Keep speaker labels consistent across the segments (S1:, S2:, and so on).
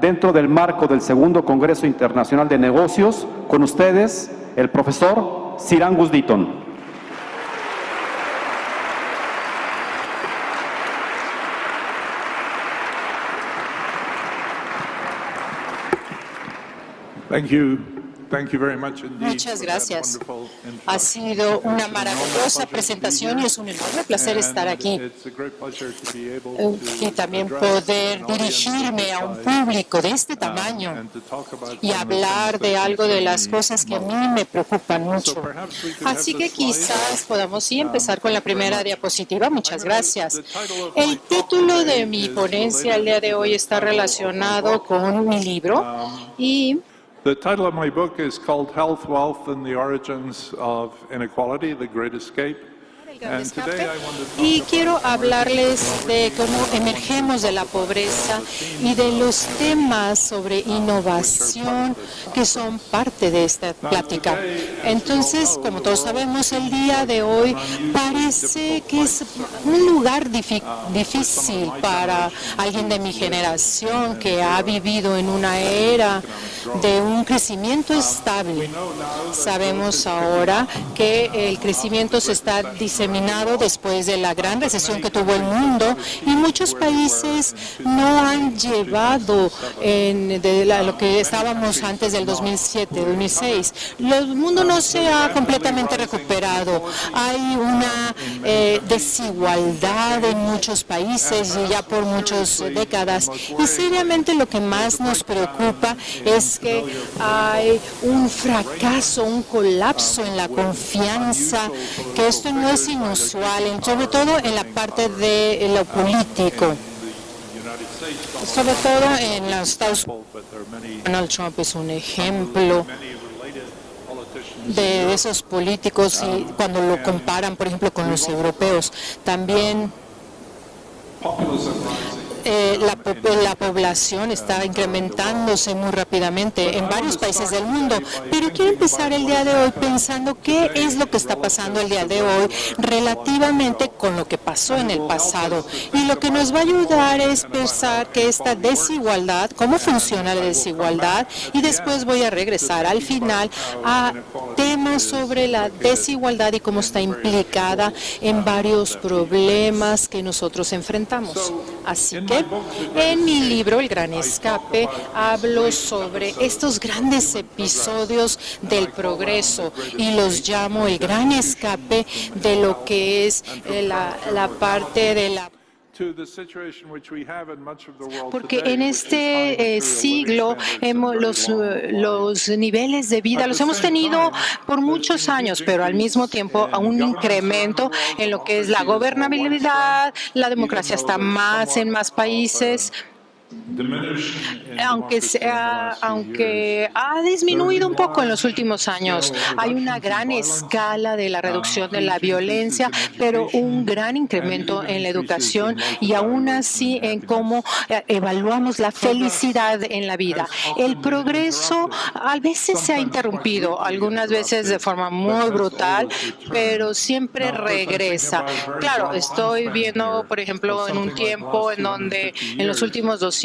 S1: dentro del marco del Segundo Congreso Internacional de Negocios. Con ustedes, el profesor Sir Angus Deaton.
S2: Muchas gracias. Ha sido una maravillosa presentación y es un enorme placer estar aquí. Y también poder dirigirme a un público de este tamaño y hablar de algo de las cosas que a mí me preocupan mucho. Así que quizás podamos empezar con la primera diapositiva. Muchas gracias. El título de mi ponencia el día de hoy está relacionado con mi libro y
S3: The title of my book is called Health, Wealth and the Origins of Inequality, The Great Escape.
S2: Y quiero hablarles de cómo emergemos de la pobreza y de los temas sobre innovación que son parte de esta plática. Entonces, como todos sabemos, el día de hoy parece que es un lugar difícil para alguien de mi generación que ha vivido en una era de un crecimiento estable. Sabemos ahora que el crecimiento se está diseminando después de la gran recesión que tuvo el mundo y muchos países no han llevado lo que estábamos antes del 2007, 2006. El mundo no se ha completamente recuperado. Hay una desigualdad en muchos países y ya por muchas décadas. Y seriamente lo que más nos preocupa es que hay un fracaso, un colapso en la confianza, que esto no es inusual, sobre todo en la parte de lo político. Sobre todo en los Estados Unidos. Donald Trump es un ejemplo de esos políticos y cuando lo comparan, por ejemplo, con los europeos. También la población está incrementándose muy rápidamente en varios países del mundo, pero quiero empezar el día de hoy pensando qué es lo que está pasando el día de hoy relativamente con lo que pasó en el pasado. Y lo que nos va a ayudar es pensar que esta desigualdad, cómo funciona la desigualdad, y después voy a regresar al final a temas sobre la desigualdad y cómo está implicada en varios problemas que nosotros enfrentamos. Así que en mi libro, El Gran Escape, hablo sobre estos grandes episodios del progreso y los llamo el gran escape de lo que es la parte de la... Porque en este siglo los niveles de vida los hemos tenido por muchos años, pero al mismo tiempo a un incremento en lo que es la gobernabilidad, la democracia está más en más países, aunque ha disminuido un poco en los últimos años. Hay una gran escala de la reducción de la violencia, pero un gran incremento en la educación y aún así en cómo evaluamos la felicidad en la vida. El progreso a veces se ha interrumpido, algunas veces de forma muy brutal, pero siempre regresa. Claro, estoy viendo, por ejemplo, en un tiempo en donde en los últimos 250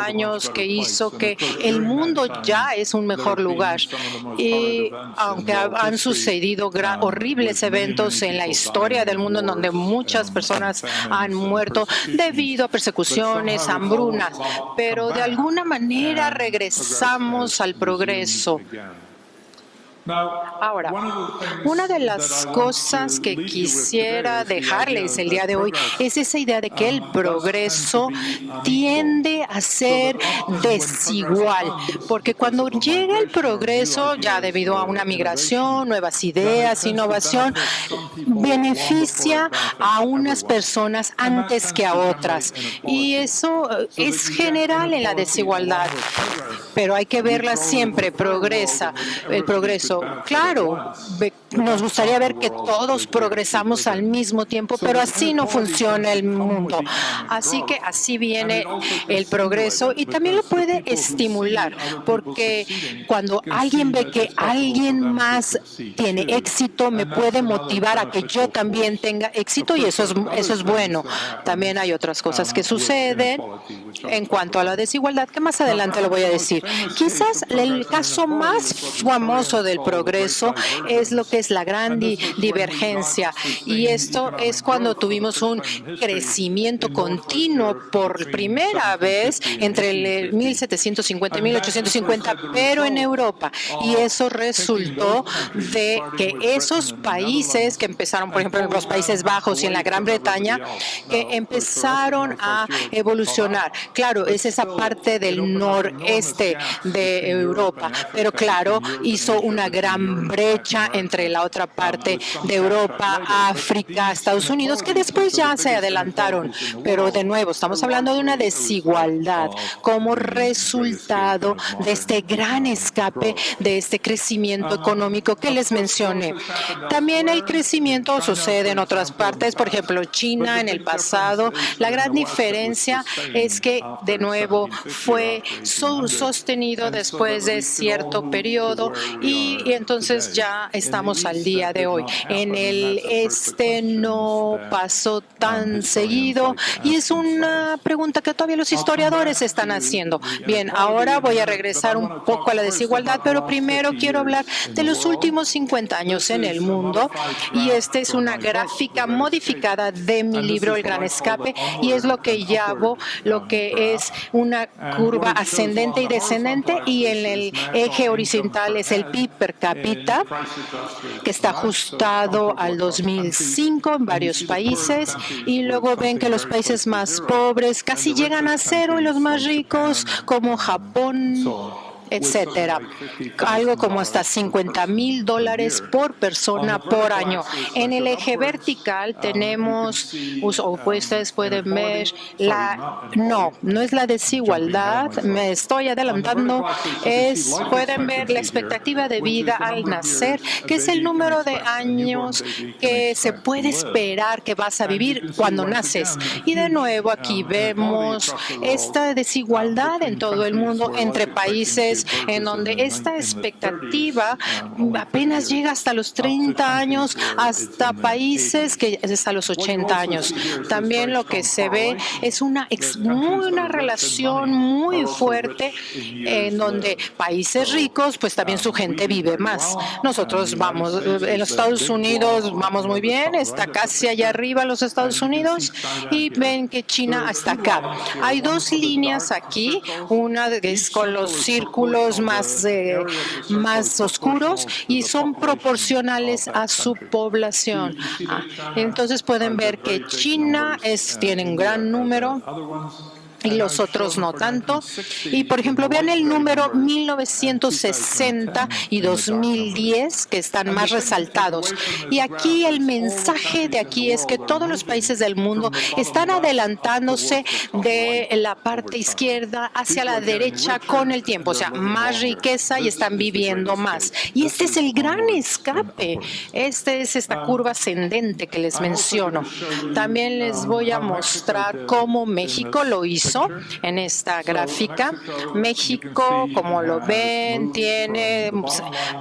S2: años que hizo que el mundo ya es un mejor lugar. Y aunque han sucedido horribles eventos en la historia del mundo en donde muchas personas han muerto debido a persecuciones, hambrunas, pero de alguna manera regresamos al progreso. Ahora, una de las cosas que quisiera dejarles el día de hoy es esa idea de que el progreso tiende a ser desigual, porque cuando llega el progreso, ya debido a una migración, nuevas ideas, innovación, beneficia a unas personas antes que a otras. Y eso es general en la desigualdad, pero hay que verla siempre, el progreso. Claro, Nos gustaría ver que todos progresamos al mismo tiempo, pero así no funciona el mundo. Así que así viene el progreso y también lo puede estimular, porque cuando alguien ve que alguien más tiene éxito, me puede motivar a que yo también tenga éxito y eso es bueno. También hay otras cosas que suceden en cuanto a la desigualdad, que más adelante lo voy a decir. Quizás el caso más famoso del progreso es lo que es la gran divergencia, y esto es cuando tuvimos un crecimiento continuo por primera vez entre el 1750 y 1850, pero en Europa, y eso resultó de que esos países que empezaron, por ejemplo, en los Países Bajos y en la Gran Bretaña, que empezaron a evolucionar. Claro, es esa parte del noreste de Europa, pero claro, hizo una gran brecha entre la otra parte de Europa, África, Estados Unidos, que después ya se adelantaron. Pero de nuevo, estamos hablando de una desigualdad como resultado de este gran escape, de este crecimiento económico que les mencioné. También el crecimiento sucede en otras partes, por ejemplo, China en el pasado. La gran diferencia es que, de nuevo, fue sostenido después de cierto periodo y entonces ya estamos al día de hoy. En el este no pasó tan seguido y es una pregunta que todavía los historiadores están haciendo. Bien, ahora voy a regresar un poco a la desigualdad, pero primero quiero hablar de los últimos 50 años en el mundo, y esta es una gráfica modificada de mi libro El Gran Escape, y es lo que llamo lo que es una curva ascendente y descendente, y en el eje horizontal es el PIB per cápita, que está ajustado al 2005 en varios países, y luego ven que los países más pobres casi llegan a cero y los más ricos, como Japón, etcétera, algo como hasta $50,000 por persona por año. En el eje vertical tenemos, o ustedes pueden ver, no es la desigualdad, me estoy adelantando, pueden ver la expectativa de vida al nacer, que es el número de años que se puede esperar que vas a vivir cuando naces. Y de nuevo aquí vemos esta desigualdad en todo el mundo entre países en donde esta expectativa apenas llega hasta los 30 años, hasta países que es hasta los 80 años. También lo que se ve es una relación muy fuerte en donde países ricos, pues también su gente vive más. Nosotros vamos, en los Estados Unidos vamos muy bien, está casi allá arriba los Estados Unidos, y ven que China está acá. Hay dos líneas aquí, una es con los círculos más oscuros y son proporcionales a su población. Entonces pueden ver que China tiene un gran número y los otros no tanto. Y, por ejemplo, vean el número 1960 y 2010, que están más resaltados. Y aquí el mensaje de aquí es que todos los países del mundo están adelantándose de la parte izquierda hacia la derecha con el tiempo, o sea, más riqueza y están viviendo más. Y este es el gran escape. Este es esta curva ascendente que les menciono. También les voy a mostrar cómo México lo hizo en esta gráfica. México, como lo ven,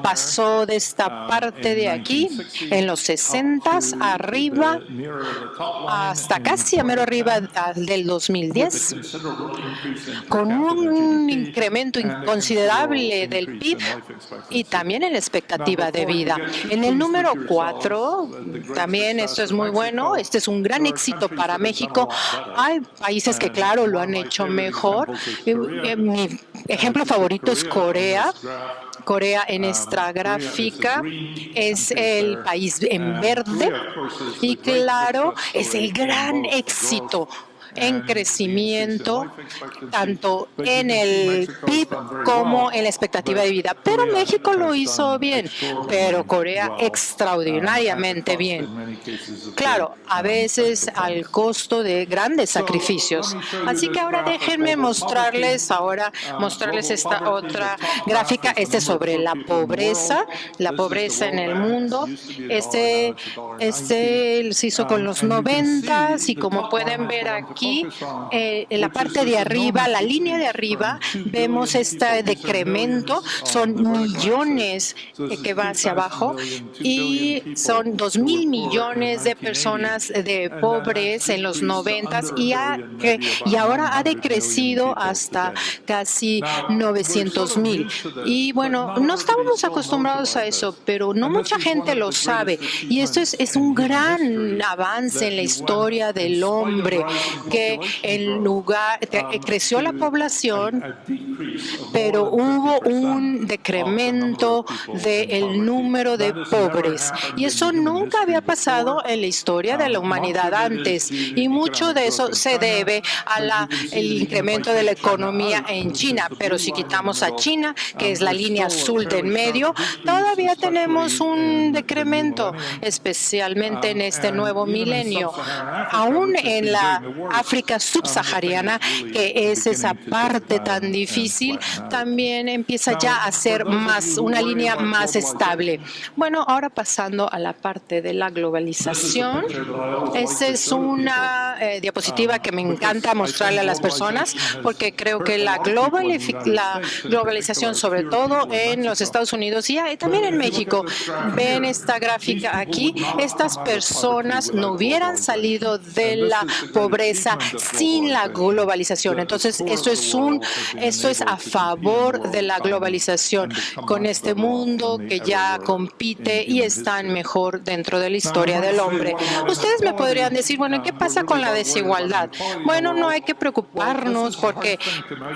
S2: pasó de esta parte de aquí en los 60s arriba hasta casi a mero arriba del 2010, con un incremento inconsiderable del PIB y también en la expectativa de vida. En el número 4, también esto es muy bueno, este es un gran éxito para México. Hay países que, claro, lo han hecho mejor. Mi ejemplo favorito es Corea. Corea en esta gráfica es el país en verde y, claro, es el gran éxito en crecimiento, tanto en el PIB como en la expectativa de vida. Pero México lo hizo bien, pero Corea extraordinariamente bien. Claro, a veces al costo de grandes sacrificios. Así que ahora déjenme mostrarles esta otra gráfica. Este es sobre la pobreza en el mundo. Este se hizo con los 90 y como pueden ver aquí, en la parte de arriba, la línea de arriba, vemos este decremento. Son millones que va hacia abajo y son 2.000 millones de personas de pobres en los 90 y ahora ha decrecido hasta casi 900.000. Y bueno, no estábamos acostumbrados a eso, pero no mucha gente lo sabe. Y esto es un gran avance en la historia del hombre, que creció la población, pero hubo un decremento del número de pobres. Y eso nunca había pasado en la historia de la humanidad antes. Y mucho de eso se debe al incremento de la economía en China. Pero si quitamos a China, que es la línea azul del medio, todavía tenemos un decremento, especialmente en este nuevo milenio. Aún en la África subsahariana, que es esa parte tan difícil, también empieza ya a ser una línea más estable. Bueno, ahora pasando a la parte de la globalización. Esta es una diapositiva que me encanta mostrarle a las personas porque creo que la globalización, sobre todo en los Estados Unidos y también en México, ven esta gráfica aquí, estas personas no hubieran salido de la pobreza sin la globalización. Entonces, esto es a favor de la globalización con este mundo que ya compite y está mejor dentro de la historia del hombre. Ustedes me podrían decir, bueno, ¿qué pasa con la desigualdad? Bueno, no hay que preocuparnos porque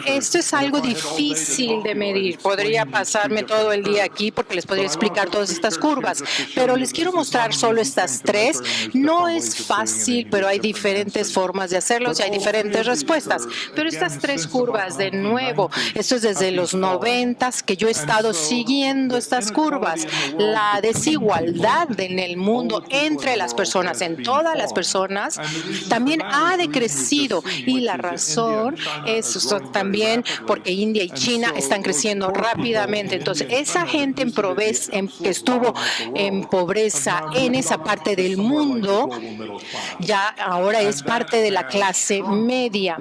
S2: esto es algo difícil de medir. Podría pasarme todo el día aquí porque les podría explicar todas estas curvas, pero les quiero mostrar solo estas tres. No es fácil, pero hay diferentes formas de hacerlo y hay diferentes respuestas. Pero estas tres curvas, de nuevo, esto es desde los 90 que yo he estado siguiendo estas curvas. La desigualdad en el mundo entre las personas, en todas las personas, también ha decrecido y la razón es también porque India y China están creciendo rápidamente. Entonces, esa gente que estuvo en pobreza en esa parte del mundo, ya ahora es parte de la clase media.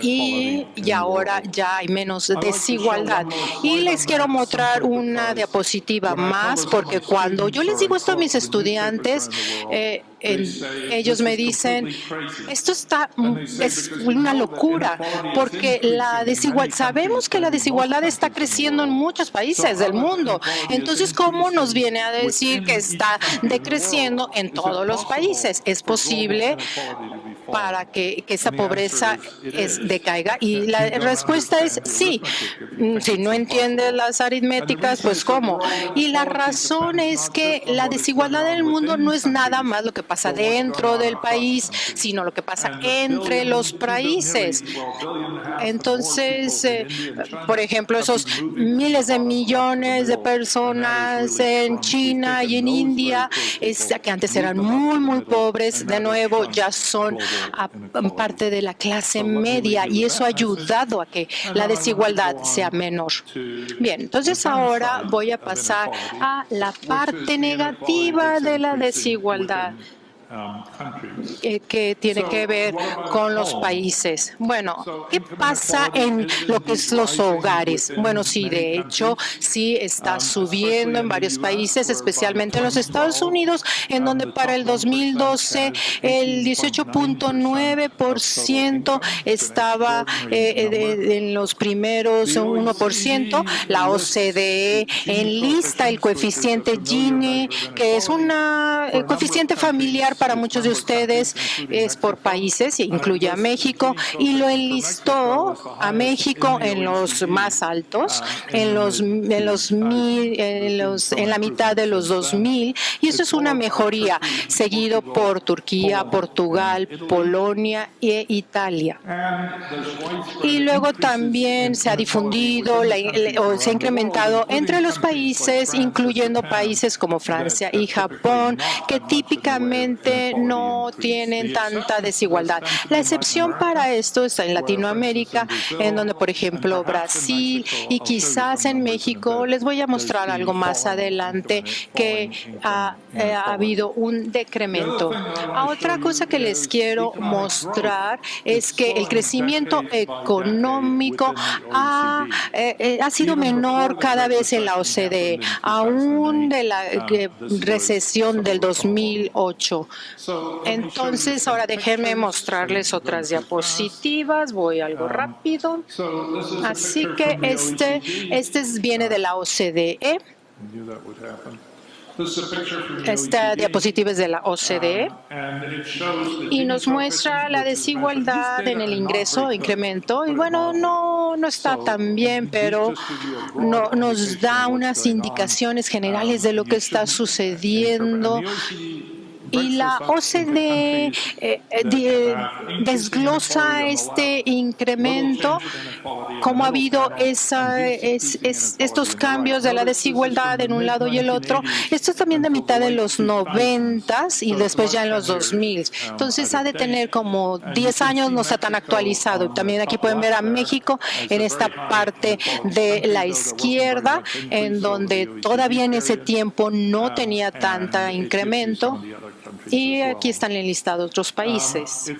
S2: Y ahora ya hay menos desigualdad. Y les quiero mostrar una diapositiva más, porque cuando yo les digo esto a mis estudiantes, ellos me dicen, esto es una locura, porque sabemos que la desigualdad está creciendo en muchos países del mundo. Entonces, ¿cómo nos viene a decir que está decreciendo en todos los países? ¿Es posible para que esa pobreza decaiga? Y la respuesta es sí. Si no entiendes las aritméticas, pues ¿cómo? Y la razón es que la desigualdad en el mundo no es nada más lo que pasa dentro del país, sino lo que pasa entre los países. Entonces, por ejemplo, esos miles de millones de personas en China y en India, que antes eran muy, muy pobres, de nuevo ya son parte de la clase media y eso ha ayudado a que la desigualdad sea menor. Bien, entonces ahora voy a pasar a la parte negativa de la desigualdad, que tiene que ver con los países. Bueno, ¿qué pasa en lo que es los hogares? Bueno, sí, de hecho, sí está subiendo en varios países, especialmente en los Estados Unidos, en donde para el 2012 el 18.9% estaba en los primeros 1%. La OCDE enlista el coeficiente Gini, que es un coeficiente familiar para muchos de ustedes es por países, incluye a México, y lo enlistó a México en los más altos, en la mitad de los 2000, y eso es una mejoría, seguido por Turquía, Portugal, Polonia e Italia. Y luego también se ha difundido o se ha incrementado entre los países, incluyendo países como Francia y Japón, que típicamente no tienen tanta desigualdad. La excepción para esto está en Latinoamérica, en donde, por ejemplo, Brasil y quizás en México, les voy a mostrar algo más adelante, que ha habido un decremento. Otra cosa que les quiero mostrar es que el crecimiento económico ha sido menor cada vez en la OCDE, aún de la recesión del 2008. Entonces, ahora déjenme mostrarles otras diapositivas. Voy algo rápido. Así que este viene de la OCDE. Esta diapositiva es de la OCDE y nos muestra la desigualdad en el ingreso, incremento, y bueno, no está tan bien, pero nos da unas indicaciones generales de lo que está sucediendo. Y la OCDE desglosa este incremento, cómo ha habido estos cambios de la desigualdad en un lado y el otro. Esto es también de mitad de los 90s y después ya en los 2000. Entonces ha de tener como 10 años, no está tan actualizado. Y también aquí pueden ver a México en esta parte de la izquierda, en donde todavía en ese tiempo no tenía tanta incremento. Y aquí están enlistados otros países.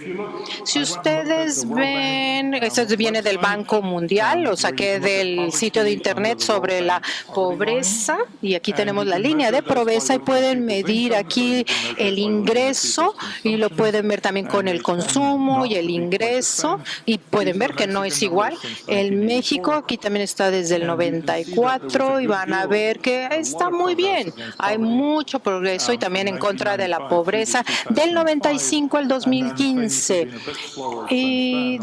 S2: Si ustedes ven, esto viene del Banco Mundial, lo saqué del sitio de Internet sobre la pobreza, y aquí tenemos la línea de pobreza y pueden medir aquí el ingreso y lo pueden ver también con el consumo y el ingreso, y pueden ver que no es igual. En México aquí también está desde el 94 y van a ver que está muy bien. Hay mucho progreso y también en contra de la pobreza del 95 al 2015, y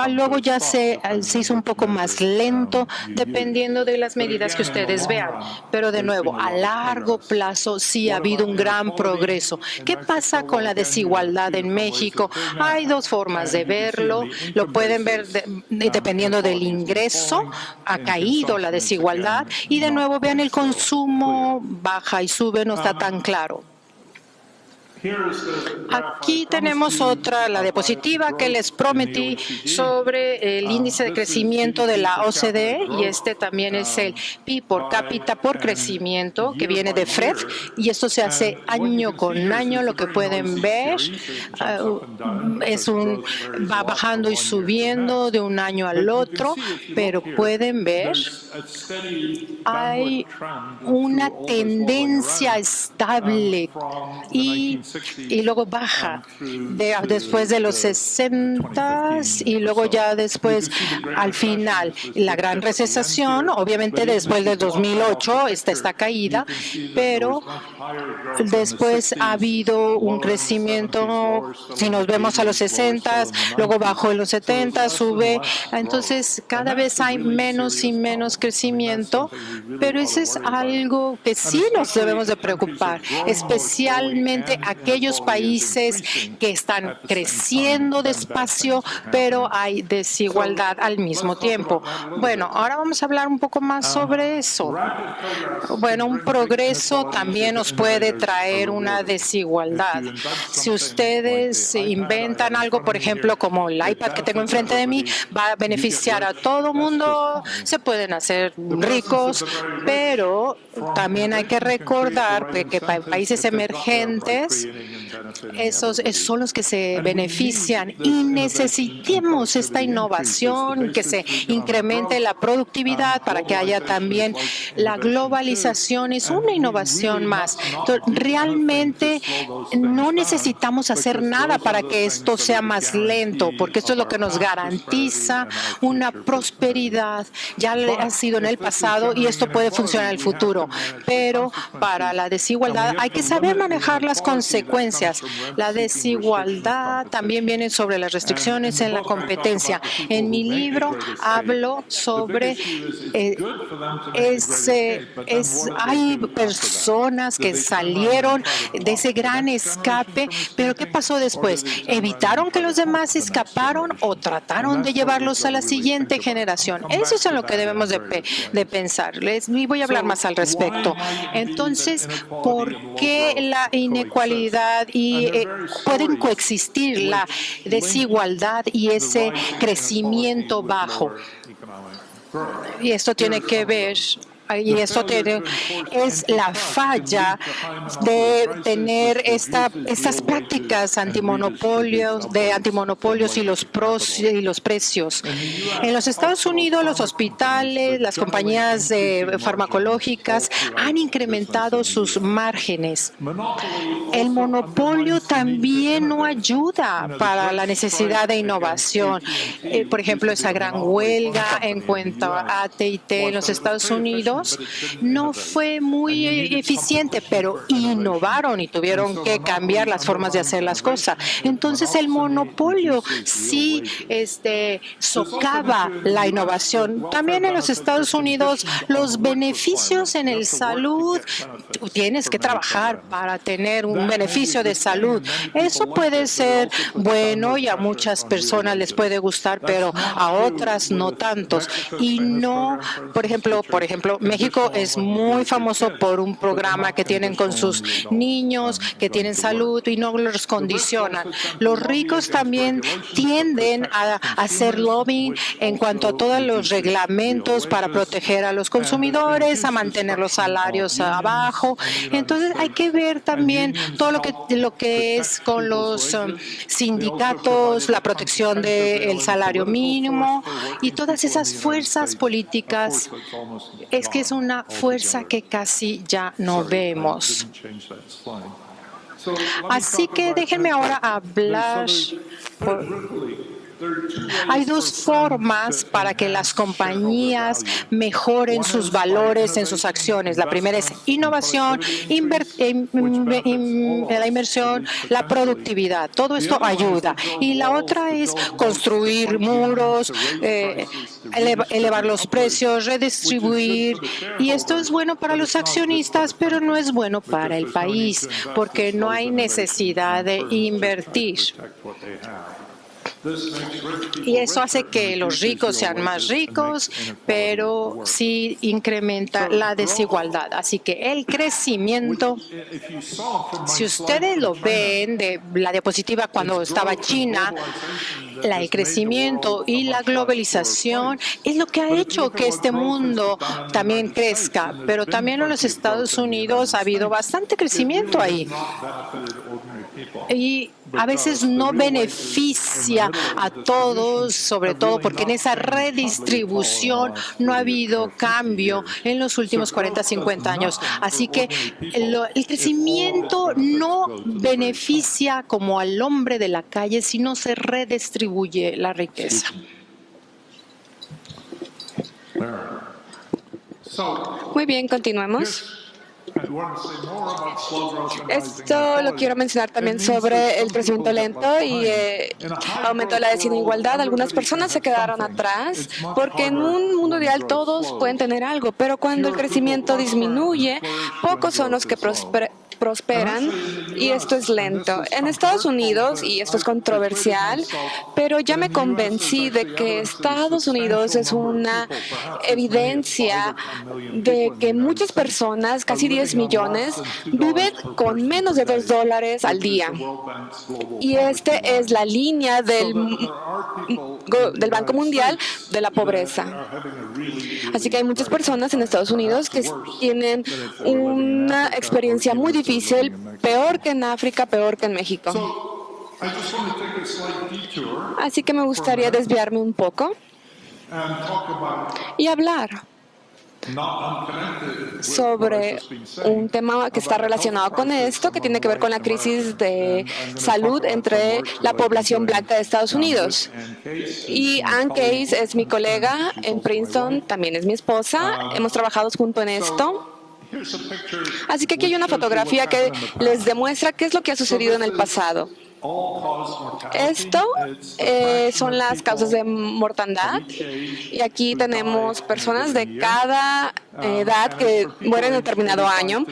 S2: luego ya se hizo un poco más lento dependiendo de las medidas que ustedes vean, pero de nuevo a largo plazo sí ha habido un gran progreso. ¿Qué pasa con la desigualdad en México? Hay dos formas de verlo, lo pueden ver dependiendo del ingreso, ha caído la desigualdad, y de nuevo vean el consumo baja y sube, no está tan claro. Aquí tenemos la diapositiva que les prometí sobre el índice de crecimiento de la OCDE, y este también es el PIB por cápita por crecimiento que viene de FRED, y esto se hace año con año. Lo que pueden ver va bajando y subiendo de un año al otro, pero pueden ver hay una tendencia estable y luego baja después de los 60 y luego ya después al final la gran recesión, obviamente después del 2008 esta caída, pero después ha habido un crecimiento. Si nos vemos a los 60, luego bajó en los 70, sube, entonces cada vez hay menos y menos crecimiento, pero eso es algo que sí nos debemos de preocupar, especialmente aquellos países que están creciendo despacio, pero hay desigualdad al mismo tiempo. Bueno, ahora vamos a hablar un poco más sobre eso. Bueno, un progreso también nos puede traer una desigualdad. Si ustedes inventan algo, por ejemplo, como el iPad que tengo enfrente de mí, va a beneficiar a todo mundo, se pueden hacer ricos, pero también hay que recordar que países emergentes, esos son los que se benefician, y necesitamos esta innovación, que se incremente la productividad para que haya también la globalización. Es una innovación más. Entonces, realmente no necesitamos hacer nada para que esto sea más lento, porque esto es lo que nos garantiza una prosperidad. Ya ha sido en el pasado y esto puede funcionar en el futuro, pero para la desigualdad hay que saber manejar las consecuencias. Gracias. La desigualdad también viene sobre las restricciones en la competencia. En mi libro hablo sobre hay personas que salieron de ese gran escape, pero ¿qué pasó después? ¿Evitaron que los demás escaparon o trataron de llevarlos a la siguiente generación? Eso es en lo que debemos de pensar. Y voy a hablar más al respecto. Entonces, ¿por qué la inequalidad y pueden coexistir la desigualdad y ese crecimiento bajo? Y esto tiene que ver, y esto es la falla de tener estas prácticas antimonopolios y los precios. En los Estados Unidos, los hospitales, las compañías farmacológicas han incrementado sus márgenes. El monopolio también no ayuda para la necesidad de innovación. Por ejemplo, esa gran huelga en cuanto a AT&T en los Estados Unidos no fue muy eficiente, pero innovaron y tuvieron que cambiar las formas de hacer las cosas. Entonces, el monopolio sí socava la innovación. También en los Estados Unidos, los beneficios en el salud, tú tienes que trabajar para tener un beneficio de salud. Eso puede ser bueno y a muchas personas les puede gustar, pero a otras no tantos. Y no, por ejemplo, México es muy famoso por un programa que tienen con sus niños, que tienen salud y no los condicionan. Los ricos también tienden a hacer lobbying en cuanto a todos los reglamentos para proteger a los consumidores, a mantener los salarios abajo. Entonces hay que ver también todo lo que es con los sindicatos, la protección del salario mínimo y todas esas fuerzas políticas. Es que es una fuerza que casi ya no vemos. Así que déjenme ahora hablar. Hay dos formas para que las compañías mejoren sus valores en sus acciones. La primera es innovación, la inversión, la productividad. Todo esto ayuda. Y la otra es construir muros, elevar los precios, redistribuir. Y esto es bueno para los accionistas, pero no es bueno para el país, porque no hay necesidad de invertir. Y eso hace que los ricos sean más ricos, pero sí incrementa la desigualdad. Así que el crecimiento, si ustedes lo ven de la diapositiva cuando estaba China, el crecimiento y la globalización es lo que ha hecho que este mundo también crezca. Pero también en los Estados Unidos ha habido bastante crecimiento ahí. Y a veces no beneficia a todos, sobre todo porque en esa redistribución no ha habido cambio en los últimos 40, 50 años. Así que el crecimiento no beneficia como al hombre de la calle si no se redistribuye la riqueza.
S4: Muy bien, continuemos. Esto lo quiero mencionar también sobre el crecimiento lento y aumento de la desigualdad. Algunas personas se quedaron atrás porque en un mundo ideal todos pueden tener algo, pero cuando el crecimiento disminuye, pocos son los que prosperan y esto es lento. En Estados Unidos, y esto es controversial, pero ya me convencí de que Estados Unidos es una evidencia de que muchas personas, casi 10 millones, viven con menos de $2 al día. Y esta es la línea del Banco Mundial de la pobreza. Así que hay muchas personas en Estados Unidos que tienen una experiencia muy difícil, peor que en África, peor que en México. Así que me gustaría desviarme un poco y hablar sobre un tema que está relacionado con esto, que tiene que ver con la crisis de salud entre la población blanca de Estados Unidos. Y Ann Case es mi colega en Princeton, también es mi esposa. Hemos trabajado juntos en esto. Así que aquí hay una fotografía que les demuestra qué es lo que ha sucedido en el pasado. Esto son las causas de mortandad y aquí tenemos personas de cada edad que mueren en determinado año.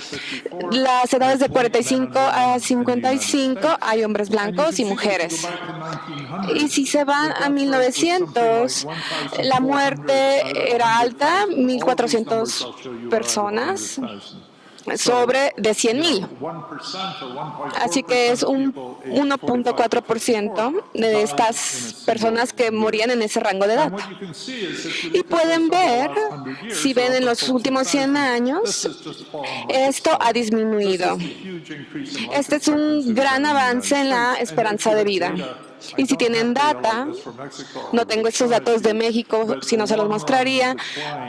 S4: Las edades de 45 a 55 hay hombres blancos y mujeres. Y si se van a 1900, la muerte era alta, 1,400 personas sobre de 100,000. Así que es un 1.4% de estas personas que morían en ese rango de edad. Y pueden ver, si ven en los últimos 100 años, esto ha disminuido. Este es un gran avance en la esperanza de vida. Y si tienen data, no tengo estos datos de México, si no se los mostraría,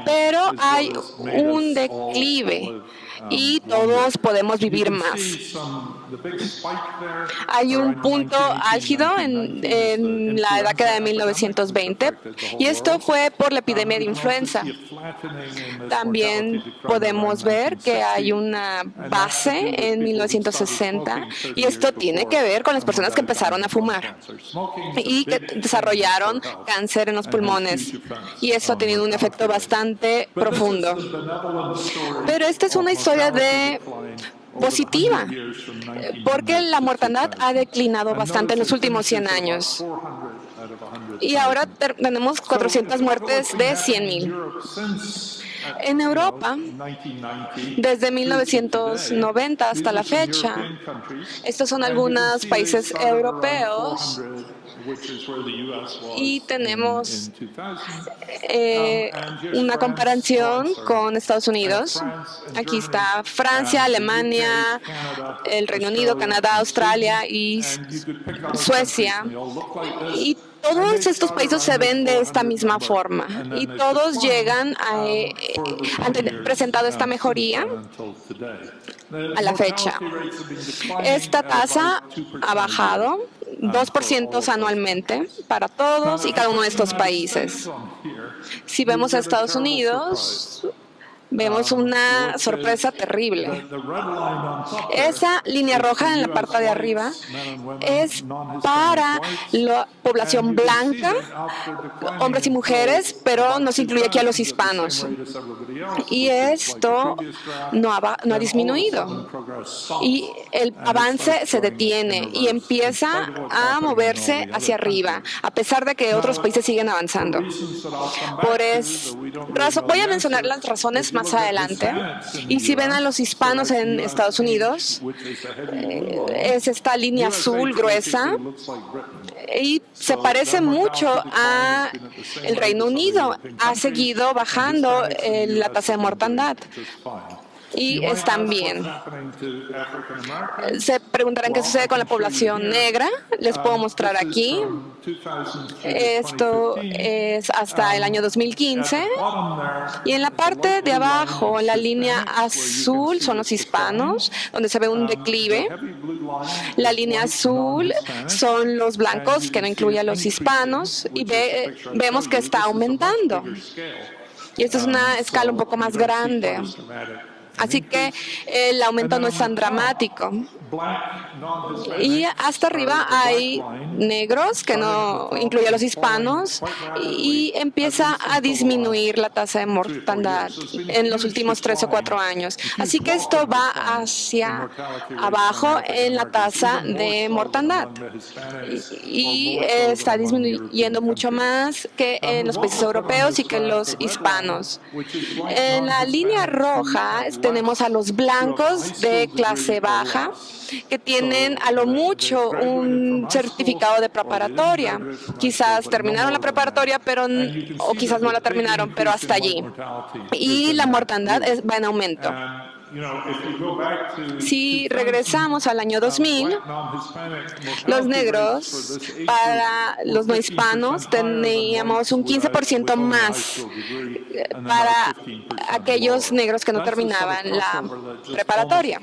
S4: pero hay un declive y todos podemos vivir más. Hay un punto álgido en la década de 1920 y esto fue por la epidemia de influenza. También podemos ver que hay una base en 1960 y esto tiene que ver con las personas que empezaron a fumar y que desarrollaron cáncer en los pulmones y eso ha tenido un efecto bastante profundo. Pero esta es una historia positiva, porque la mortandad ha declinado bastante en los últimos 100 años. Y ahora tenemos 400 muertes de 100,000. En Europa, desde 1990 hasta la fecha, estos son algunos países europeos y tenemos una comparación con Estados Unidos. Aquí está Francia, Alemania, el Reino Unido, Canadá, Australia y Suecia. Y todos estos países se ven de esta misma forma y todos llegan han presentado esta mejoría a la fecha. Esta tasa ha bajado 2% anualmente para todos y cada uno de estos países. Si vemos a Estados Unidos, vemos una sorpresa terrible. Esa línea roja en la parte de arriba es para la población blanca, hombres y mujeres, pero no se incluye aquí a los hispanos. Y esto no ha disminuido. Y el avance se detiene y empieza a moverse hacia arriba, a pesar de que otros países siguen avanzando. Voy a mencionar las razones más adelante. Y si ven a los hispanos en Estados Unidos, es esta línea azul gruesa y se parece mucho a el Reino Unido. Ha seguido bajando la tasa de mortandad. Y están bien. Se preguntarán qué sucede con la población negra. Les puedo mostrar aquí. Esto es hasta el año 2015. Y en la parte de abajo, la línea azul son los hispanos, donde se ve un declive. La línea azul son los blancos, que no incluye a los hispanos. Y vemos que está aumentando. Y esta es una escala un poco más grande. Así que el aumento no es tan dramático. Y hasta arriba hay negros, que no incluye a los hispanos, y empieza a disminuir la tasa de mortandad en los últimos 3 o 4 años. Así que esto va hacia abajo en la tasa de mortandad. Y está disminuyendo mucho más que en los países europeos y que en los hispanos. En la línea roja tenemos a los blancos de clase baja, que tienen a lo mucho un certificado de preparatoria. Quizás terminaron la preparatoria, o quizás no la terminaron, pero hasta allí. Y la mortandad va en aumento. Si regresamos al año 2000, los negros, para los no hispanos, teníamos un 15% más para aquellos negros que no terminaban la preparatoria.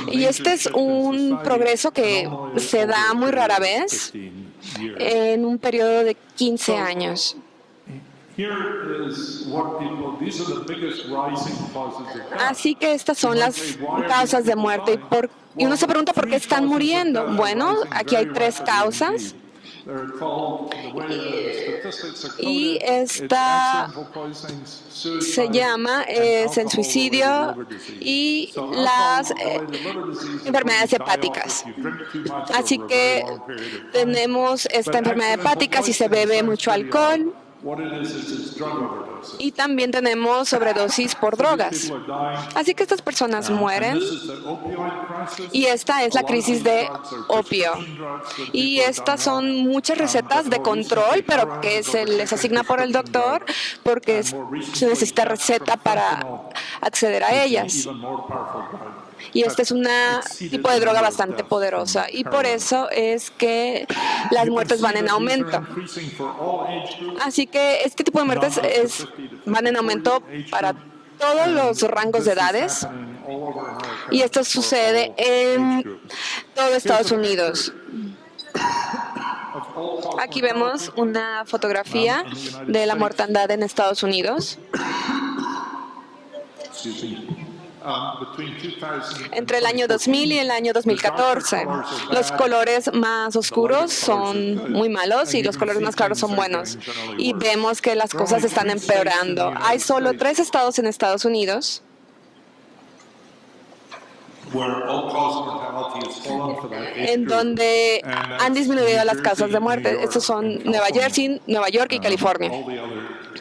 S4: Y este es un progreso que se da muy rara vez en un periodo de 15 años.
S3: Here is what people, these are the biggest rising causes of death.
S4: Así que estas son las causas de muerte. Y uno se pregunta por qué están muriendo. Bueno, aquí hay 3 causas. Y esta se llama el suicidio y las enfermedades hepáticas. Así que tenemos esta enfermedad hepática si se bebe mucho alcohol. Y también tenemos sobredosis por drogas. Así que estas personas mueren. Y esta es la crisis de opio. Y estas son muchas recetas de control, pero que se les asigna por el doctor porque se necesita receta para acceder a ellas. Y este es un tipo de droga bastante poderosa. Y por eso es que las muertes van en aumento. Así que este tipo de muertes van en aumento para todos los rangos de edades. Y esto sucede en todo Estados Unidos. Aquí vemos una fotografía de la mortandad en Estados Unidos. Entre el año 2000 y el año 2014, los colores más oscuros son muy malos y los colores más claros son buenos. Y vemos que las cosas están empeorando. Hay solo 3 estados en Estados Unidos en donde han disminuido las causas de muerte. Estos son Nueva Jersey, Nueva York y California.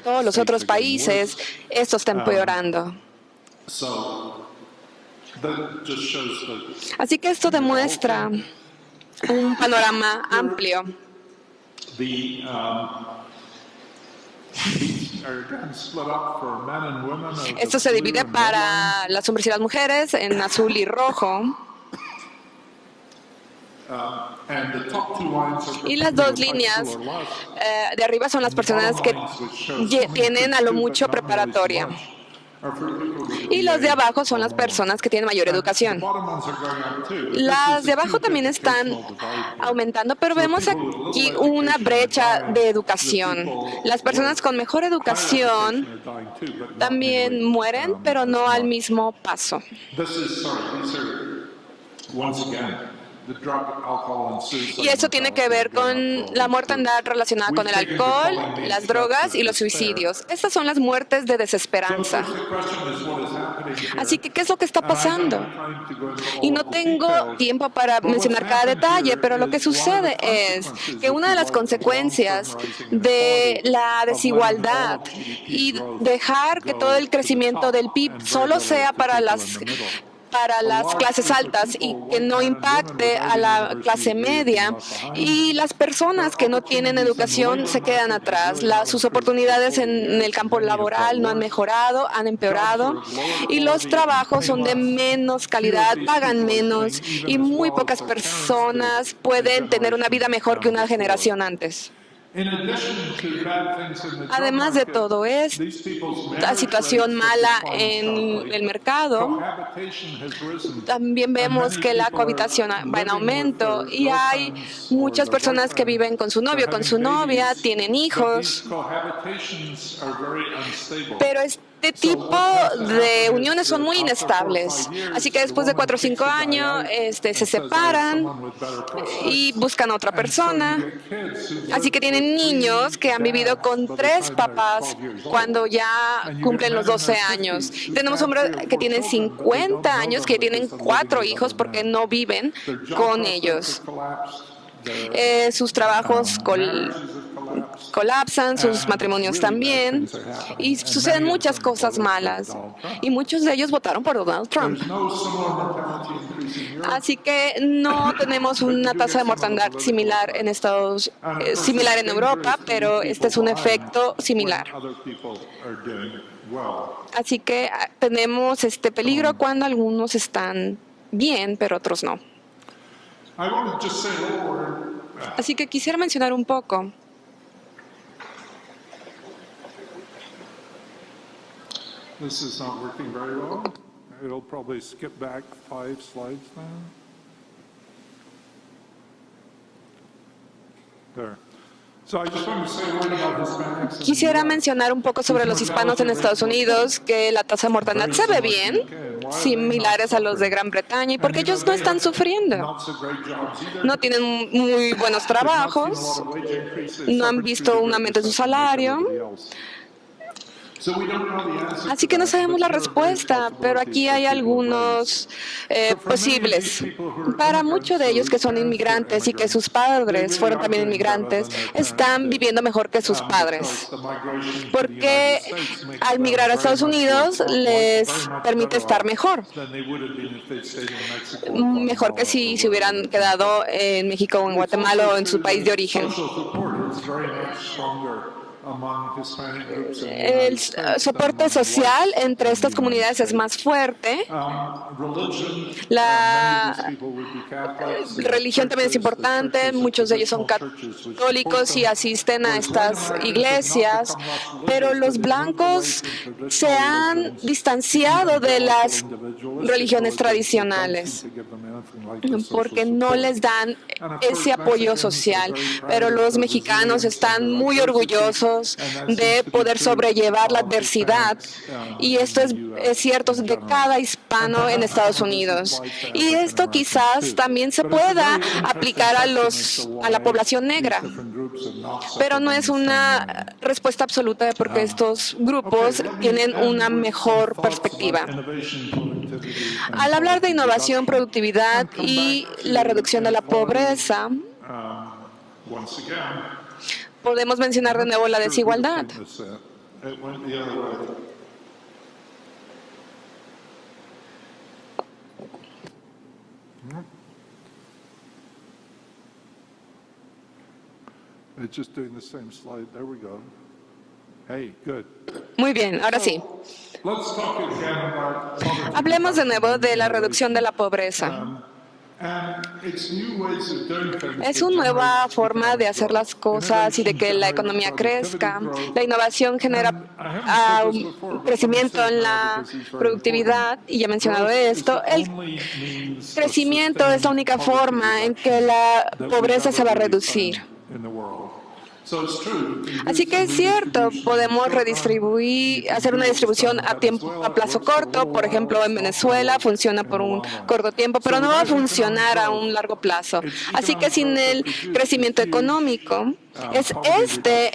S4: Todos los otros países, esto está empeorando. Así que esto demuestra un panorama amplio. Esto se divide para los hombres y las mujeres en azul y rojo. Y las 2 líneas de arriba son las personas que tienen a lo mucho preparatoria. Y los de abajo son las personas que tienen mayor educación. Las de abajo también están aumentando, pero vemos aquí una brecha de educación. Las personas con mejor educación también mueren, pero no al mismo paso. Y eso tiene que ver con la mortandad relacionada con el alcohol, las drogas y los suicidios. Estas son las muertes de desesperanza. Así que, ¿qué es lo que está pasando? Y no tengo tiempo para mencionar cada detalle, pero lo que sucede es que una de las consecuencias de la desigualdad y dejar que todo el crecimiento del PIB solo sea para las clases altas y que no impacte a la clase media, y las personas que no tienen educación se quedan atrás. Sus oportunidades en el campo laboral no han mejorado, han empeorado, y los trabajos son de menos calidad, pagan menos, y muy pocas personas pueden tener una vida mejor que una generación antes. Además de todo esto, la situación mala en el mercado, también vemos que la cohabitación va en aumento y hay muchas personas que viven con su novio, con su novia, tienen hijos, pero este tipo de uniones son muy inestables. Así que después de 4 o 5 años se separan y buscan a otra persona. Así que tienen niños que han vivido con 3 papás cuando ya cumplen los 12 años. Tenemos hombres que tienen 50 años, que tienen 4 hijos porque no viven con ellos. Sus trabajos colapsan, sus matrimonios también, y suceden muchas cosas malas. Y muchos de ellos votaron por Donald Trump. Así que no tenemos una tasa de mortandad similar en similar en Europa, pero este es un efecto similar. Así que tenemos este peligro cuando algunos están bien, pero otros no. Así que quisiera mencionar un poco.
S3: This is not working very well. It'll probably skip back 5 slides now. There.
S4: Quisiera mencionar un poco sobre los hispanos en Estados Unidos, que la tasa de mortalidad se ve bien, similares a los de Gran Bretaña, y porque ellos no están sufriendo. No tienen muy buenos trabajos, no han visto un aumento en su salario. Así que no sabemos la respuesta, pero aquí hay algunos posibles. Para muchos de ellos que son inmigrantes y que sus padres fueron también inmigrantes, están viviendo mejor que sus padres. Porque al migrar a Estados Unidos les permite estar mejor. Mejor que si se hubieran quedado en México o en Guatemala o en su país de origen. El soporte social entre estas comunidades es más fuerte. La religión también es importante. Muchos de ellos son católicos y asisten a estas iglesias, pero los blancos se han distanciado de las religiones tradicionales porque no les dan ese apoyo social. Pero los mexicanos están muy orgullosos de poder sobrellevar la adversidad, y esto es cierto de cada hispano en Estados Unidos. Y esto quizás también se pueda aplicar a la población negra, pero no es una respuesta absoluta de porque estos grupos tienen una mejor perspectiva. Al hablar de innovación, productividad y la reducción de la pobreza, podemos mencionar de nuevo la desigualdad.
S3: It's just doing the same slide. There we go. Hey, good.
S4: Muy bien, ahora sí.
S3: Let's talk again about poverty.
S4: Hablemos de nuevo de la reducción de la pobreza. Es una nueva forma de hacer las cosas y de que la economía crezca. La innovación genera un crecimiento en la productividad, y ya he mencionado esto. El crecimiento es la única forma en que la pobreza se va a reducir. Así que es cierto, podemos hacer una distribución a plazo corto. Por ejemplo, en Venezuela funciona por un corto tiempo, pero no va a funcionar a un largo plazo. Así que sin el crecimiento económico, es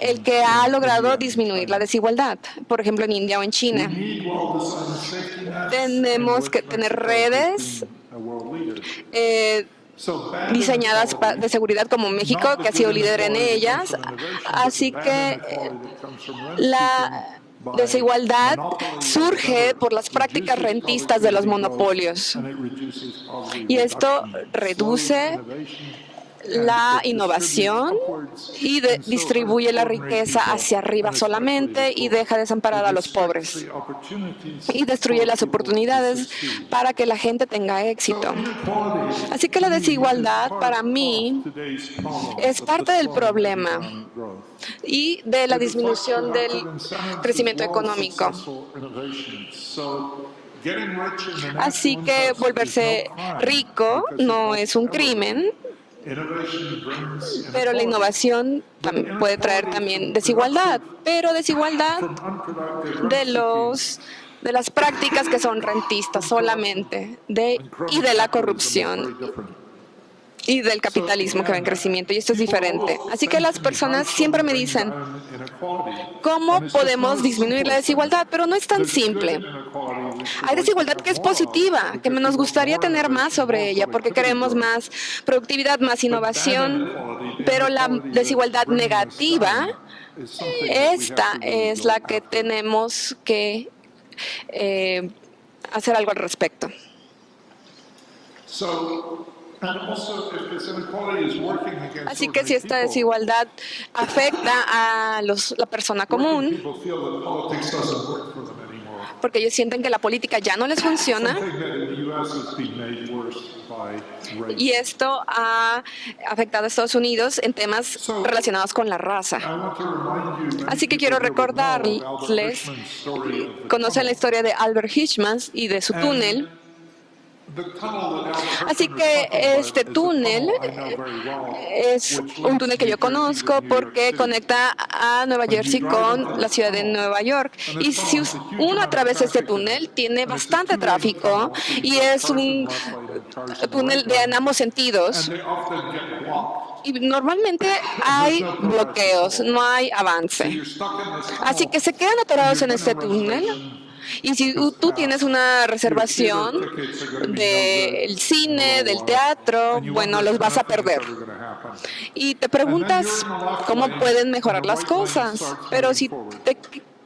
S4: el que ha logrado disminuir la desigualdad. Por ejemplo, en India o en China. Tenemos que tener redes diseñadas de seguridad como México, que ha sido líder en ellas. Así que la desigualdad surge por las prácticas rentistas de los monopolios. Y esto reduce la innovación y distribuye la riqueza hacia arriba solamente, y deja desamparada a los pobres y destruye las oportunidades para que la gente tenga éxito. Así que la desigualdad para mí es parte del problema y de la disminución del crecimiento económico. Así que volverse rico no es un crimen, pero la innovación puede traer también desigualdad, pero desigualdad de las prácticas que son rentistas solamente, y de la corrupción y del capitalismo que va en crecimiento, y esto es diferente. Así que las personas siempre me dicen, ¿cómo podemos disminuir la desigualdad? Pero no es tan simple. Hay desigualdad que es positiva, que nos gustaría tener más sobre ella, porque queremos más productividad, más innovación, pero la desigualdad negativa, esta es la que tenemos que hacer algo al respecto. Así que si esta desigualdad afecta a la persona común, porque ellos sienten que la política ya no les funciona, y esto ha afectado a Estados Unidos en temas relacionados con la raza. Así que quiero recordarles, conocen la historia de Albert Hirschman y de su túnel. Así que este túnel es un túnel que yo conozco porque conecta a Nueva Jersey con la ciudad de Nueva York. Y si uno atraviesa este túnel, tiene bastante tráfico y es un túnel en ambos sentidos. Y normalmente hay bloqueos, no hay avance. Así que se quedan atorados en este túnel. Y si tú tienes una reservación del cine, del teatro, bueno, los vas a perder. Y te preguntas cómo pueden mejorar las cosas. Pero si te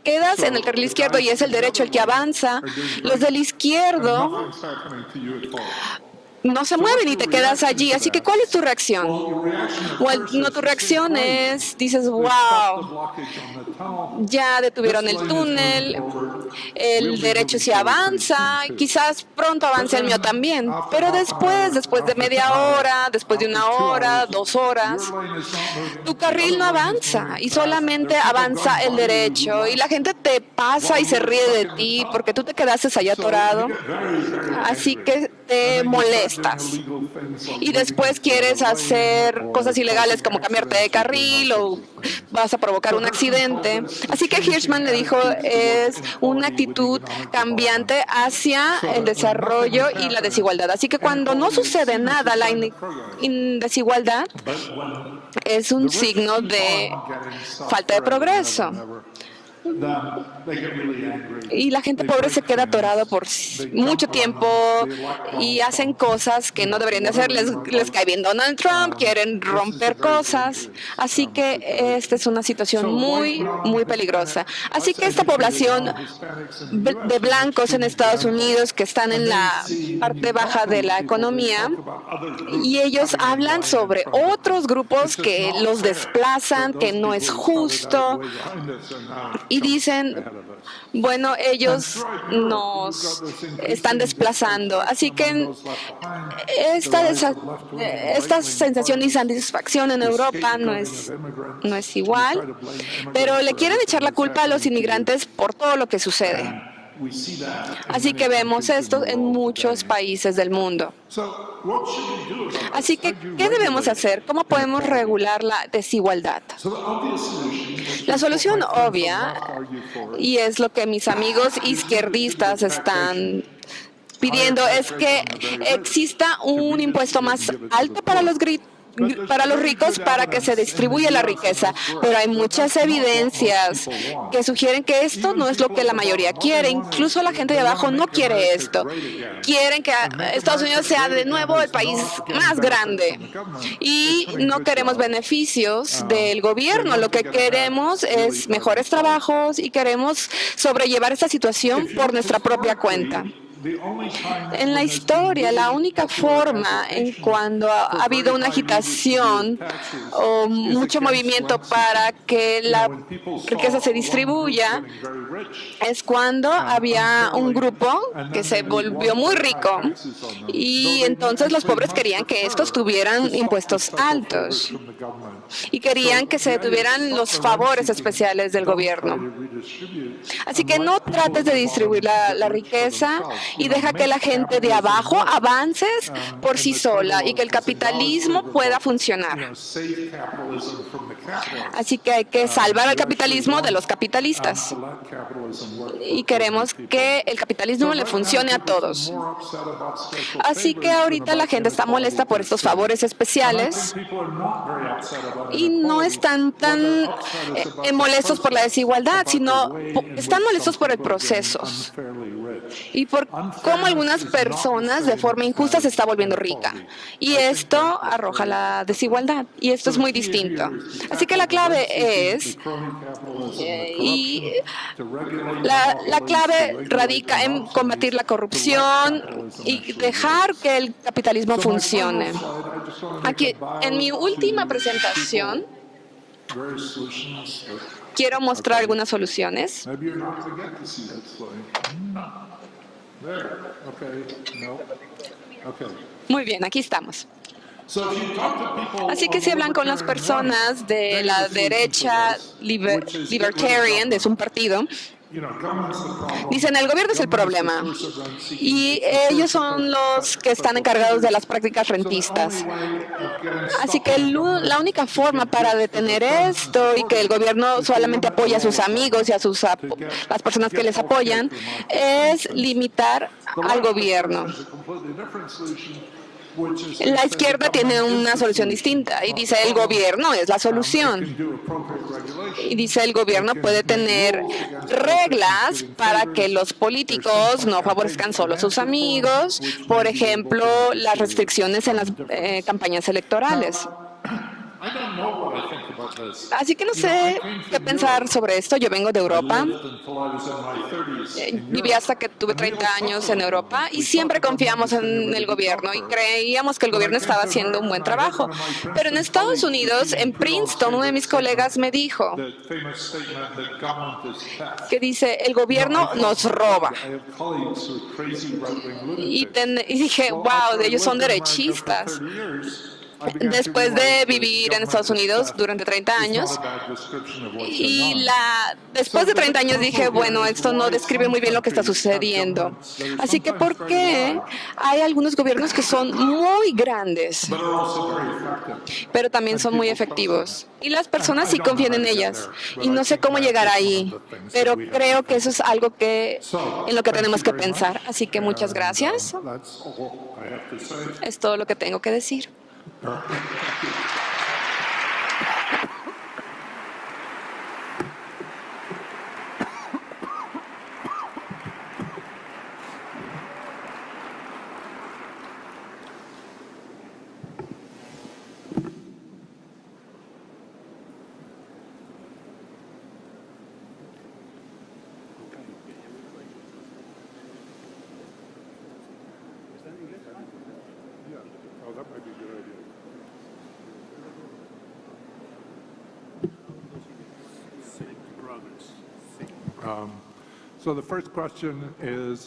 S4: quedas en el carril izquierdo y es el derecho el que avanza, los del izquierdo no se mueven y te quedas allí. Así que, ¿cuál es tu reacción? Bueno, tu reacción es, dices, wow, ya detuvieron el túnel, el derecho sí avanza, quizás pronto avance el mío también. Pero después de media hora, después de 1 hora, 2 horas, tu carril no avanza y solamente avanza el derecho. Y la gente te pasa y se ríe de ti porque tú te quedaste ahí atorado. Así que te molestas. Y después quieres hacer cosas ilegales como cambiarte de carril o vas a provocar un accidente. Así que Hirschman le dijo, es una actitud cambiante hacia el desarrollo y la desigualdad. Así que cuando no sucede nada, la desigualdad es un signo de falta de progreso. Y la gente pobre se queda atorada por mucho tiempo y hacen cosas que no deberían de hacer. Les cae bien Donald Trump, quieren romper cosas. Así que esta es una situación muy, muy peligrosa. Así que esta población de blancos en Estados Unidos que están en la parte baja de la economía, y ellos hablan sobre otros grupos que los desplazan, que no es justo. Y dicen, bueno, ellos nos están desplazando. Así que esta sensación de insatisfacción en Europa no es igual, pero le quieren echar la culpa a los inmigrantes por todo lo que sucede. Así que vemos esto en muchos países del mundo. Así que, ¿qué debemos hacer? ¿Cómo podemos regular la desigualdad? La solución obvia, y es lo que mis amigos izquierdistas están pidiendo, es que exista un impuesto más alto para los ricos para que se distribuya la riqueza. Pero hay muchas evidencias que sugieren que esto no es lo que la mayoría quiere. Incluso la gente de abajo no quiere esto. Quieren que Estados Unidos sea de nuevo el país más grande. Y no queremos beneficios del gobierno. Lo que queremos es mejores trabajos y queremos sobrellevar esta situación por nuestra propia cuenta. En la historia, la única forma en cuando ha habido una agitación o mucho movimiento para que la riqueza se distribuya es cuando había un grupo que se volvió muy rico y entonces los pobres querían que estos tuvieran impuestos altos y querían que se detuvieran los favores especiales del gobierno. Así que no trates de distribuir la riqueza y deja que la gente de abajo avance por sí sola y que el capitalismo pueda funcionar. Así que hay que salvar al capitalismo de los capitalistas. Y queremos que el capitalismo le funcione a todos. Así que ahorita la gente está molesta por estos favores especiales y no están tan molestos por la desigualdad, sino están molestos por el proceso y por cómo algunas personas de forma injusta se está volviendo rica. Y esto arroja la desigualdad. Y esto es muy distinto. Así que la clave es, la clave radica en combatir la corrupción y dejar que el capitalismo funcione. Aquí, en mi última presentación, quiero mostrar algunas soluciones. Muy bien, aquí estamos. Así que si hablan con las personas de la derecha libertarian, de un partido, Dicen, el gobierno es el problema y ellos son los que están encargados de las prácticas rentistas. Así que la única forma para detener esto y que el gobierno solamente apoye a sus amigos y a las personas que les apoyan es limitar al gobierno. La izquierda tiene una solución distinta y dice el gobierno es la solución. Y dice el gobierno puede tener reglas para que los políticos no favorezcan solo a sus amigos, por ejemplo, las restricciones en las campañas electorales. Así que no sé qué pensar sobre esto. Yo vengo de Europa. Viví hasta que tuve 30 años en Europa y siempre confiamos en el gobierno y creíamos que el gobierno estaba haciendo un buen trabajo. Pero en Estados Unidos, en Princeton, uno de mis colegas me dijo que dice, el gobierno nos roba. Y dije, wow, ellos son derechistas. Después de vivir en Estados Unidos durante 30 años, y después de 30 años dije, bueno, esto no describe muy bien lo que está sucediendo. Así que, ¿por qué hay algunos gobiernos que son muy grandes, pero también son muy efectivos? Y las personas sí confían en ellas. Y no sé cómo llegar ahí, pero creo que eso es algo en lo que tenemos que pensar. Así que muchas gracias. Es todo lo que tengo que decir.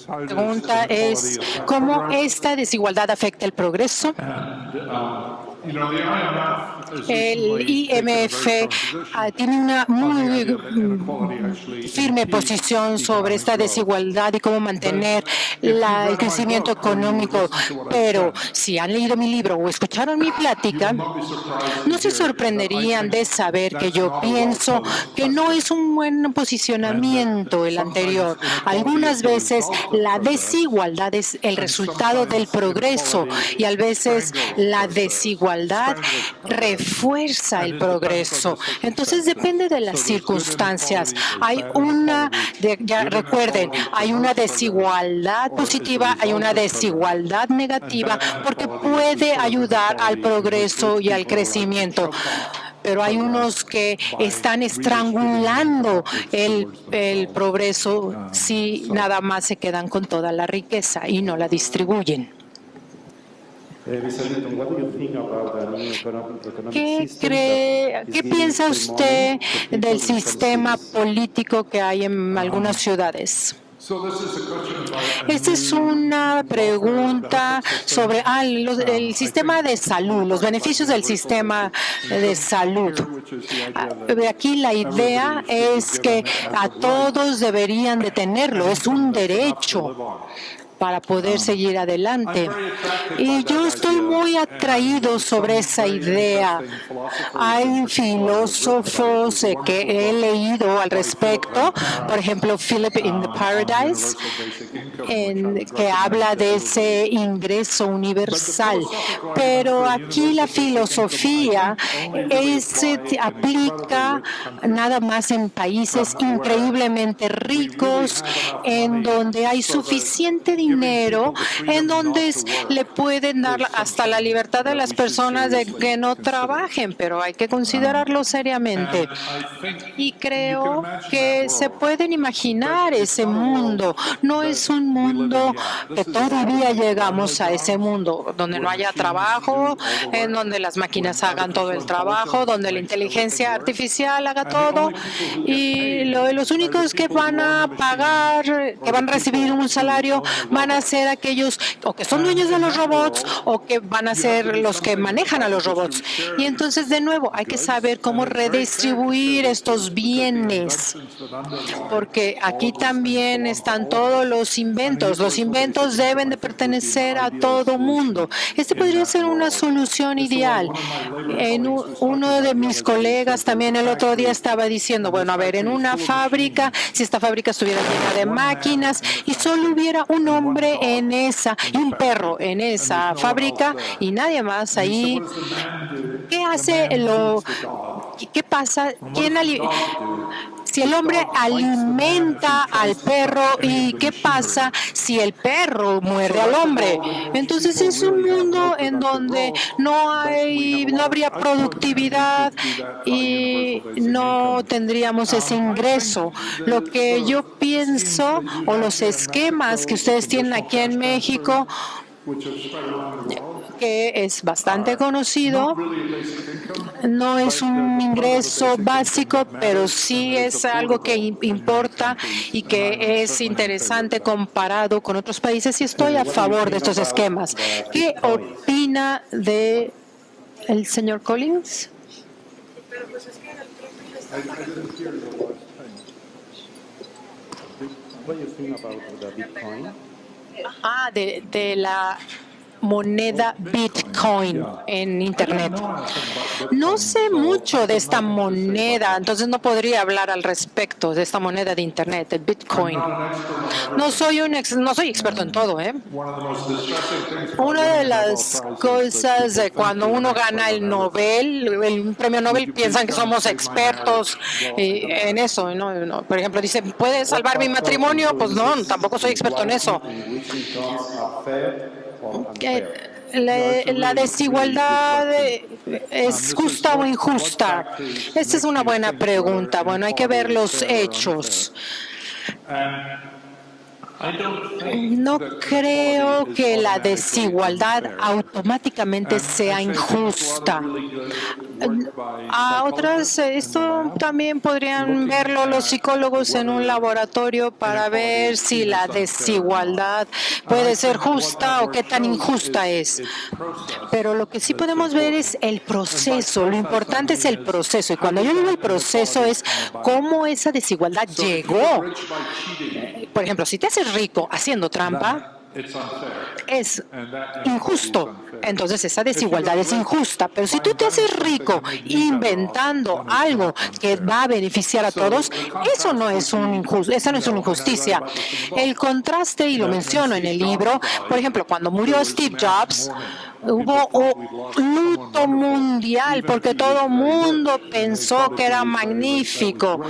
S2: La pregunta es, ¿cómo esta desigualdad afecta el progreso? El IMF tiene una muy firme posición sobre esta desigualdad y cómo mantener el crecimiento económico. Pero si han leído mi libro o escucharon mi plática, no se sorprenderían de saber que yo pienso que no es un buen posicionamiento el anterior. Algunas veces la desigualdad es el resultado del progreso y a veces la desigualdad refuerza el progreso. Entonces depende de las circunstancias. Recuerden, hay una desigualdad positiva, hay una desigualdad negativa, porque puede ayudar al progreso y al crecimiento. Pero hay unos que están estrangulando el progreso si nada más se quedan con toda la riqueza y no la distribuyen. ¿Qué piensa usted del sistema político que hay en algunas ciudades? Esta es una pregunta sobre el sistema de salud, los beneficios del sistema de salud. Aquí la idea es que a todos deberían de tenerlo, es un derecho para poder seguir adelante. Y yo estoy muy atraído sobre esa idea. Hay filósofos que he leído al respecto, por ejemplo, Philip in the Paradise, que habla de ese ingreso universal. Pero aquí la filosofía se aplica nada más en países increíblemente ricos, en donde hay suficiente dinero, en donde le pueden dar hasta la libertad a las personas de que no trabajen, pero hay que considerarlo seriamente. Y creo que se pueden imaginar ese mundo. No es un mundo que todavía llegamos a ese mundo, donde no haya trabajo, en donde las máquinas hagan todo el trabajo, donde la inteligencia artificial haga todo, y los únicos que van a pagar, que van a recibir un salario van a ser aquellos o que son dueños de los robots o que van a ser los que manejan a los robots. Y entonces, de nuevo, hay que saber cómo redistribuir estos bienes, porque aquí también están todos los inventos. Los inventos deben de pertenecer a todo mundo. Este podría ser una solución ideal. Uno de mis colegas también el otro día estaba diciendo, bueno, a ver, en una fábrica, si esta fábrica estuviera llena de máquinas y solo hubiera un hombre en esa y un perro en esa fábrica y nadie más ahí, ¿qué hace? ¿Qué pasa? Si el hombre alimenta al perro, ¿y qué pasa si el perro muerde al hombre? Entonces es un mundo en donde no habría productividad y no tendríamos ese ingreso. Lo que yo pienso, o los esquemas que ustedes tienen aquí en México, que es bastante conocido, no es un ingreso básico, pero sí es algo que importa y que es interesante comparado con otros países, y estoy a favor de estos esquemas. ¿Qué opina de el señor Collins? De la moneda Bitcoin en Internet. No sé mucho de esta moneda, entonces no podría hablar al respecto de esta moneda de Internet, el Bitcoin. No soy experto en todo, ¿eh? Una de las cosas de cuando uno gana el premio Nobel, piensan que somos expertos en eso, ¿no? Por ejemplo, dice, ¿puede salvar mi matrimonio? Pues no, tampoco soy experto en eso. La desigualdad es justa o injusta. Esta es una buena pregunta. Bueno, hay que ver los hechos. No creo que la desigualdad automáticamente sea injusta. Esto también podrían verlo los psicólogos en un laboratorio para ver si la desigualdad puede ser justa o qué tan injusta es. Pero lo que sí podemos ver es el proceso. Lo importante es el proceso. Y cuando yo digo el proceso es cómo esa desigualdad llegó. Por ejemplo, si te haces rico haciendo trampa, es injusto. Entonces esa desigualdad es injusta. Pero si tú te haces rico inventando algo que va a beneficiar a todos, esa no es una injusticia. El contraste, y lo menciono en el libro, por ejemplo, cuando murió Steve Jobs, hubo un luto mundial porque todo el mundo pensó que era magnífico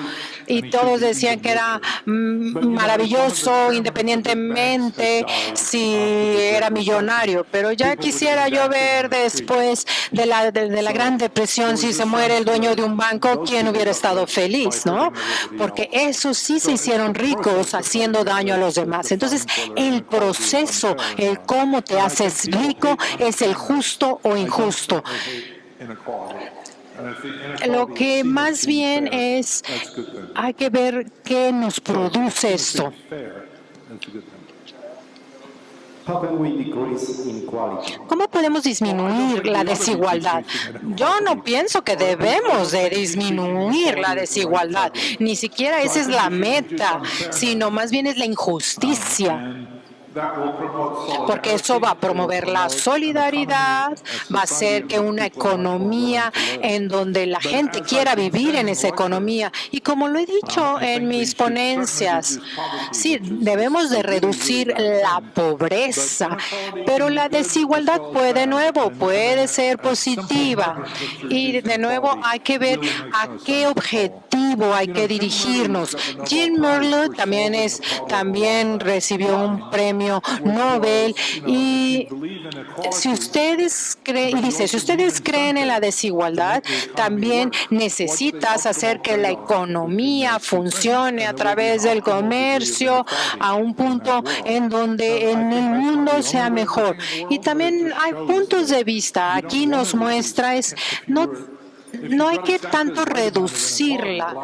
S2: y todos decían que era maravilloso independientemente si era millonario. Pero ya quisiera yo ver después de la Gran Depresión, si se muere el dueño de un banco, ¿quién hubiera estado feliz, no? Porque esos sí se hicieron ricos haciendo daño a los demás. Entonces, el proceso, el cómo te haces rico, es el justo o injusto. Lo que más bien es, hay que ver qué nos produce esto. ¿Cómo podemos disminuir la desigualdad? Yo no pienso que debemos de disminuir la desigualdad. Ni siquiera esa es la meta, sino más bien es la injusticia. Porque eso va a promover la solidaridad, va a hacer que una economía en donde la gente quiera vivir en esa economía. Y como lo he dicho en mis ponencias, sí, debemos de reducir la pobreza, pero la desigualdad puede ser positiva. Y de nuevo hay que ver a qué objetivo hay que dirigirnos. Jean Merle también recibió un premio Nobel y si ustedes creen en la desigualdad, también necesitas hacer que la economía funcione a través del comercio a un punto en donde en el mundo sea mejor. Y también hay puntos de vista. Aquí nos muestra no hay que tanto reducirla.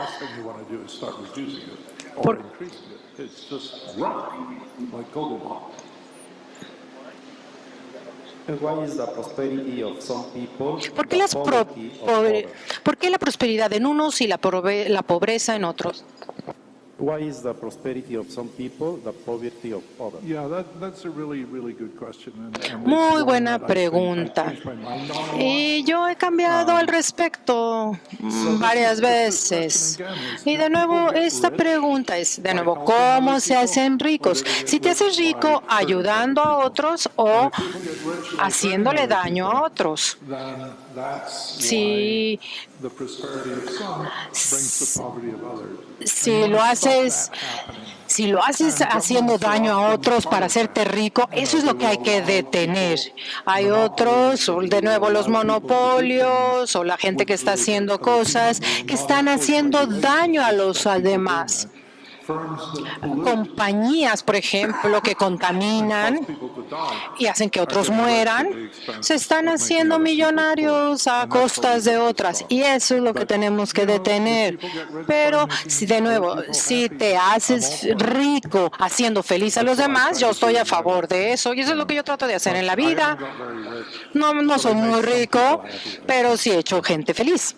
S2: ¿Por qué la prosperidad en unos y la pobreza en otros?
S1: Why is the prosperity of some people the poverty of others?
S3: Yeah, that's a really, really good question. And
S2: Muy
S3: it's
S2: buena
S3: one that I think
S2: pregunta.
S3: I've changed my mind on a lot.
S2: Y yo he cambiado al respecto varias veces. Y de nuevo, esta pregunta es, de nuevo, ¿cómo se hacen ricos? Si te haces rico ayudando a otros o haciéndole daño a otros.
S3: Then that's
S2: Si,
S3: the prosperity of some brings the poverty of others.
S2: si lo haces haciendo daño a otros para hacerte rico, eso es lo que hay que detener. Hay otros, de nuevo, los monopolios o la gente que está haciendo cosas que están haciendo daño a los demás. Compañías, por ejemplo, que contaminan y hacen que otros mueran, se están haciendo millonarios a costas de otras, y eso es lo que tenemos que detener. Pero, si de nuevo, si te haces rico haciendo feliz a los demás, yo estoy a favor de eso, y eso es lo que yo trato de hacer en la vida. No soy muy rico, pero sí he hecho gente feliz.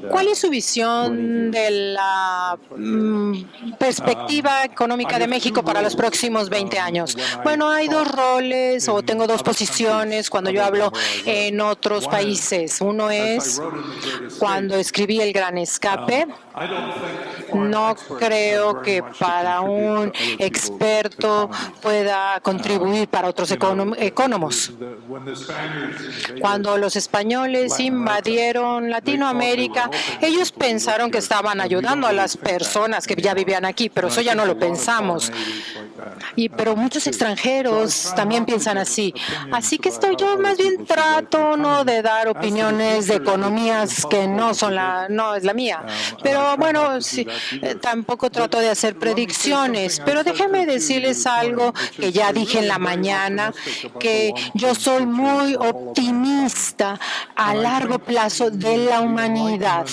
S2: ¿Cuál es su visión de la perspectiva económica de México para los próximos 20 años? Bueno, hay dos roles o tengo dos posiciones cuando yo hablo en otros países. Uno es cuando escribí El Gran Escape. No creo que para un experto pueda contribuir para otros economos. Cuando los españoles invadieron Latinoamérica, ellos pensaron que estaban ayudando a las personas que ya vivían aquí, pero eso ya no lo pensamos. Pero muchos extranjeros también piensan así. Así que yo más bien trato no de dar opiniones de economías que no es la mía. Pero bueno, sí, tampoco trato de hacer predicciones. Pero déjenme decirles algo que ya dije en la mañana, que yo soy muy optimista a largo plazo de la humanidad.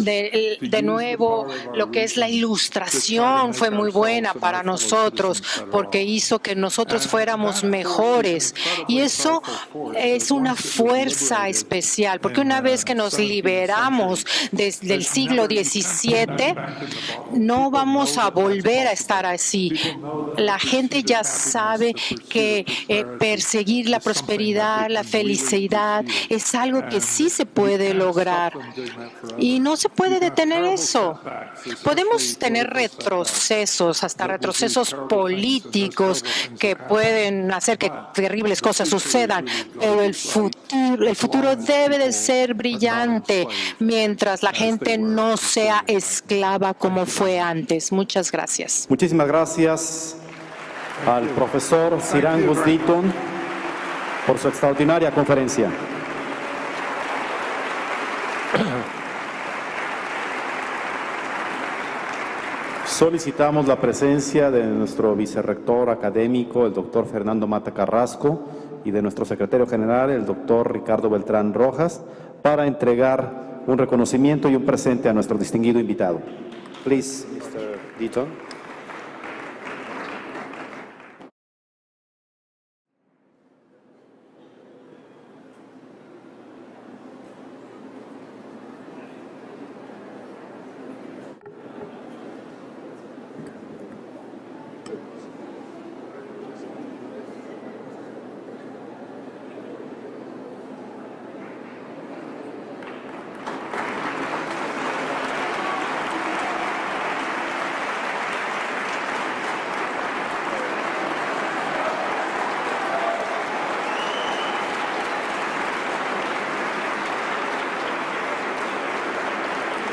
S2: De nuevo, lo que es la ilustración fue muy buena para nosotros porque hizo que nosotros fuéramos mejores. Y eso es una fuerza especial, porque una vez que nos liberamos desde el siglo XVII, no vamos a volver a estar así. La gente ya sabe que perseguir la prosperidad, la felicidad, es algo que sí se puede lograr. Y no se puede detener eso. Podemos tener retrocesos, hasta retrocesos políticos que pueden hacer que terribles cosas sucedan, pero el futuro debe de ser brillante mientras la gente no sea esclava como fue antes. Muchas gracias.
S1: Muchísimas gracias al profesor Sir Angus Deaton por su extraordinaria conferencia. Solicitamos la presencia de nuestro vicerrector académico, el doctor Fernando Mata Carrasco, y de nuestro secretario general, el doctor Ricardo Beltrán Rojas, para entregar un reconocimiento y un presente a nuestro distinguido invitado. Please, Mr. Deaton.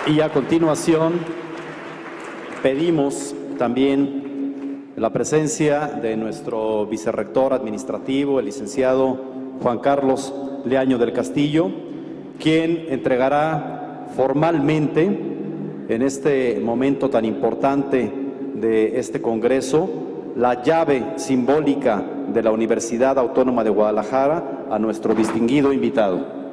S1: Y a continuación pedimos también la presencia de nuestro vicerrector administrativo, el licenciado Juan Carlos Leaño del Castillo, quien entregará formalmente en este momento tan importante de este Congreso la llave simbólica de la Universidad Autónoma de Guadalajara a nuestro distinguido invitado.